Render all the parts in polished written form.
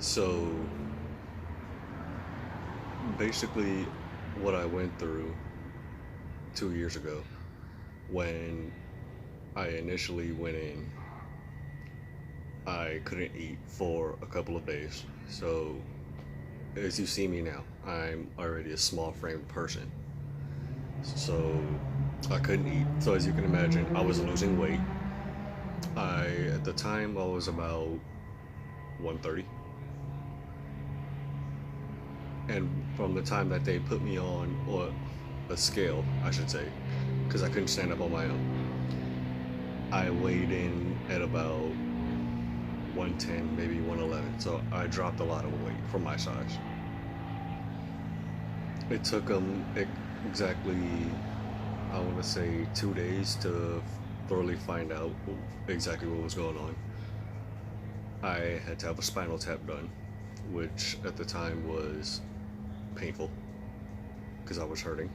So basically, what I went through 2 years ago when I initially went in, I couldn't eat for a couple of days. So, as you see me now, I'm already a small framed person. So, I couldn't eat. So, as you can imagine, I was losing weight. At the time, I was about 130. And from the time that they put me on, or a scale, I should say, because I couldn't stand up on my own, I weighed in at about 110, maybe 111. So I dropped a lot of weight for my size. It took them exactly, I want to say, 2 days to thoroughly find out exactly what was going on. I had to have a spinal tap done, which at the time was painful because I was hurting.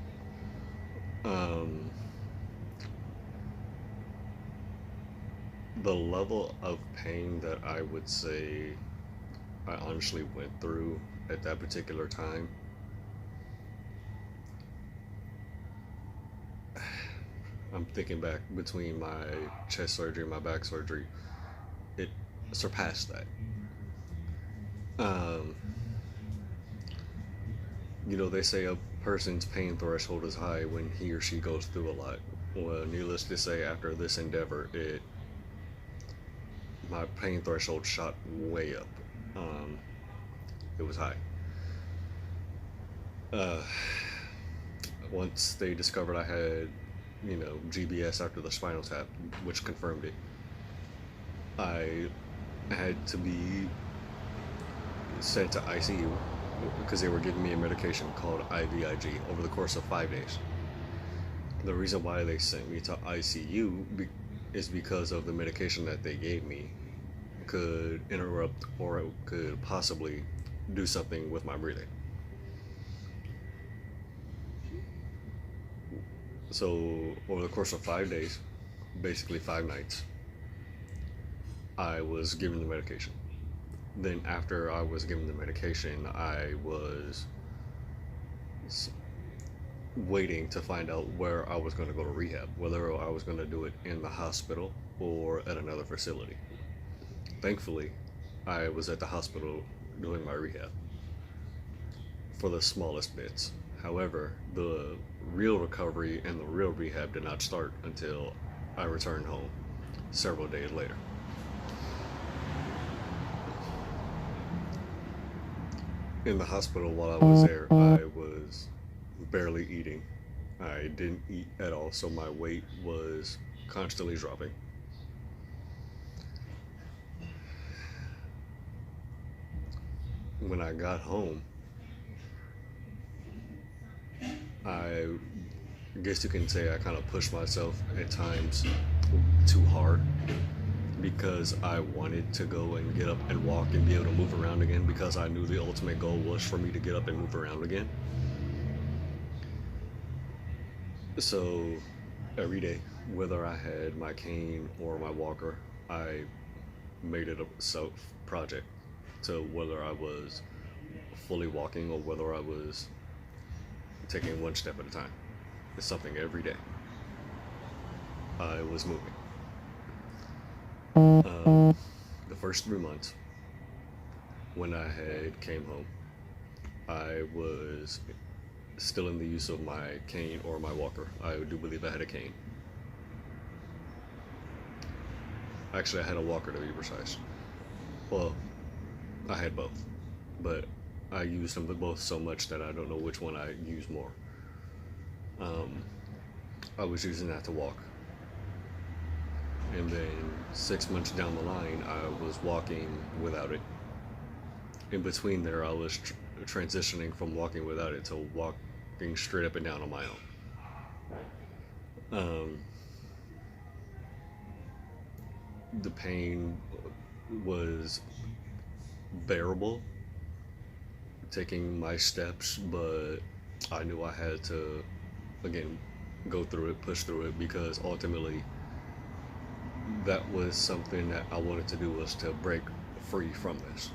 Um, the level of pain that I would say I honestly went through at that particular time, I'm thinking back between my chest surgery and my back surgery, it surpassed that. Um, they say a person's pain threshold is high when he or she goes through a lot. Well, needless to say, after this endeavor, my pain threshold shot way up. Um, it was high. Uh, Once they discovered I had, GBS after the spinal tap, which confirmed it, I had to be sent to ICU because they were giving me a medication called IVIG over the course of 5 days. The reason why they sent me to ICU is because of the medication that they gave me could interrupt or it could possibly do something with my breathing. So over the course of 5 days, basically 5 nights, I was given the medication. Then after I was given the medication, I was waiting to find out where I was going to go to rehab, whether I was going to do it in the hospital or at another facility. Thankfully, I was at the hospital doing my rehab for the smallest bits. However, the real recovery and the real rehab did not start until I returned home several days later. In the hospital while I was there, I was barely eating. I didn't eat at all, so my weight was constantly dropping. When I got home, I guess you can say I kind of pushed myself at times too hard because I wanted to go and get up and walk and be able to move around again because I knew the ultimate goal was for me to get up and move around again. So every day, whether I had my cane or my walker, I made it a self project to whether I was fully walking or whether I was taking one step at a time. It's something every day. I was moving. The first 3 months when I had came home, I was still in the use of my cane or my walker. I do believe I had a cane. Actually, I had a walker to be precise. Well, I had both, but I used them both so much that I don't know which one I used more. I was using that to walk. And then 6 months down the line, I was walking without it. In between there, I was transitioning from walking without it to walking straight up and down on my own. The pain was bearable taking my steps, but I knew I had to, again, go through it, push through it, because ultimately that was something that I wanted to do, was to break free from this.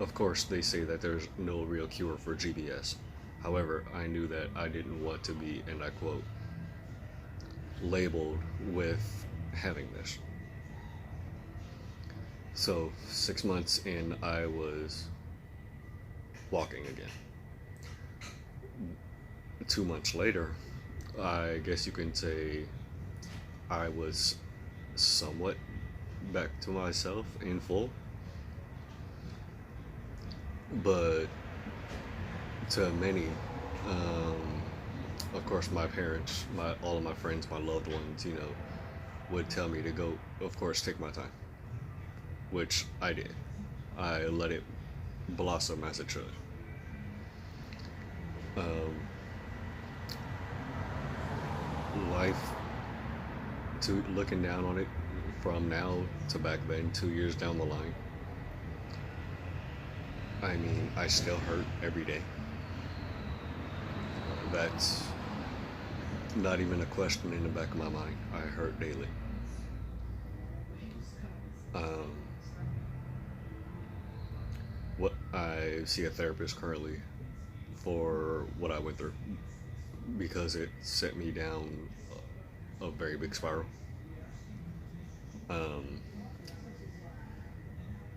Of course, they say that there's no real cure for GBS. However, I knew that I didn't want to be, and I quote, labeled with having this. So 6 months in, I was walking again. 2 months later, I guess you can say I was somewhat back to myself in full. But to many, of course, my parents, all of my friends, my loved ones, would tell me to go, of course, take my time, which I did. I let it blossom as it should. Life, to looking down on it from now to back then, 2 years down the line, I mean, I still hurt every day. That's not even a question in the back of my mind. I hurt daily. What I see a therapist currently for what I went through because it set me down a very big spiral.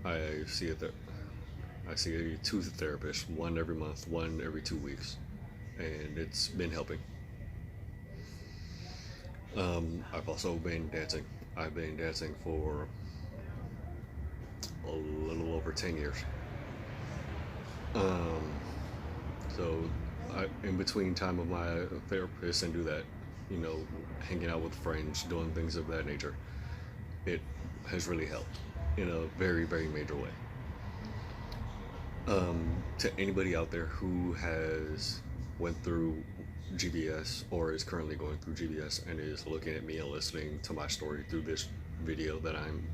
I see I see two therapists, one every month, one every 2 weeks, and it's been helping. I've also been dancing. I've been dancing for a little over 10 years. So in between time of my therapist and do that, hanging out with friends, doing things of that nature, it has really helped in a very, very major way. To anybody out there who has went through GBS or is currently going through GBS and is looking at me and listening to my story through this video that I'm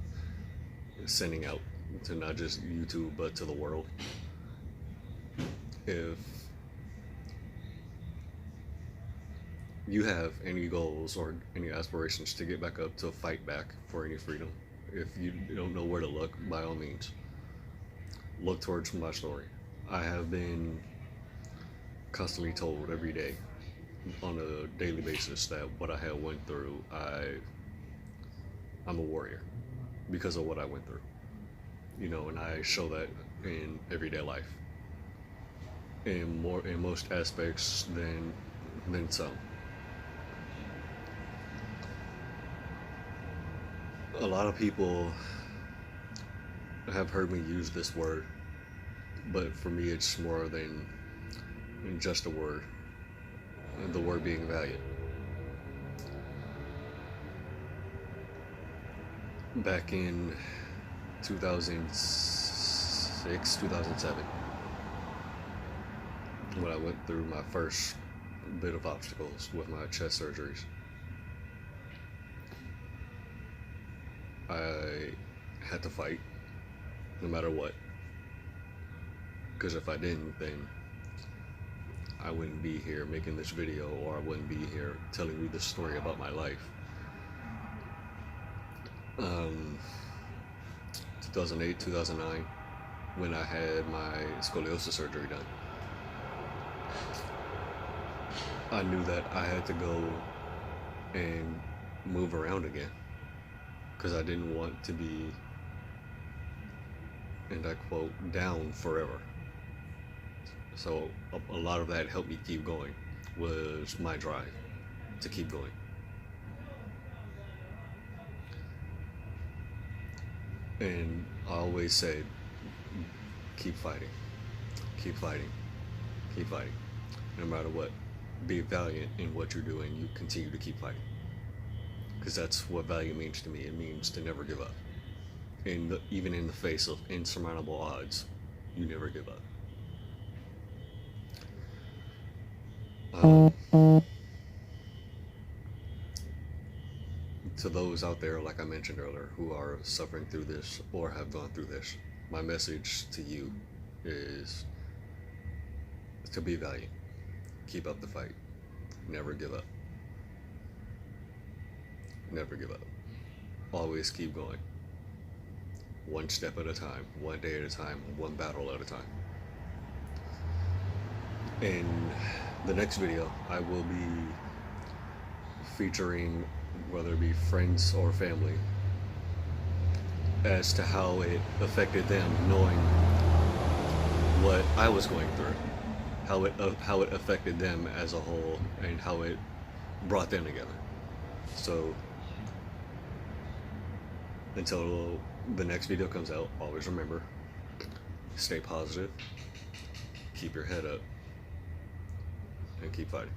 sending out to not just YouTube but to the world, if you have any goals or any aspirations to get back up, to fight back for any freedom, if you don't know where to look, by all means, look towards my story. I have been constantly told every day on a daily basis that what I had went through, I'm a warrior because of what I went through. And I show that in everyday life. In most aspects than some. A lot of people have heard me use this word, but for me it's more than just a word. The word being valiant. Back in 2006, 2007, when I went through my first bit of obstacles with my chest surgeries, I had to fight no matter what, because if I didn't, then I wouldn't be here making this video, or I wouldn't be here telling you this story about my life. 2008, 2009, when I had my scoliosis surgery done, I knew that I had to go and move around again because I didn't want to be, and I quote, down forever. So a lot of that helped me keep going, was my drive to keep going. And I always said, keep fighting, keep fighting, keep fighting. No matter what, be valiant in what you're doing. You continue to keep fighting. Because that's what value means to me. It means to never give up. Even in the face of insurmountable odds, you never give up. To those out there, like I mentioned earlier, who are suffering through this or have gone through this, my message to you is to be valiant. Keep up the fight. Never give up. Never give up. Always keep going. one step at a time, one day at a time, one battle at a time. In the next video, I will be featuring, whether it be friends or family, as to how it affected them knowing what I was going through, how it affected them as a whole, and how it brought them together. So until the next video comes out, always remember, stay positive, keep your head up, and keep fighting.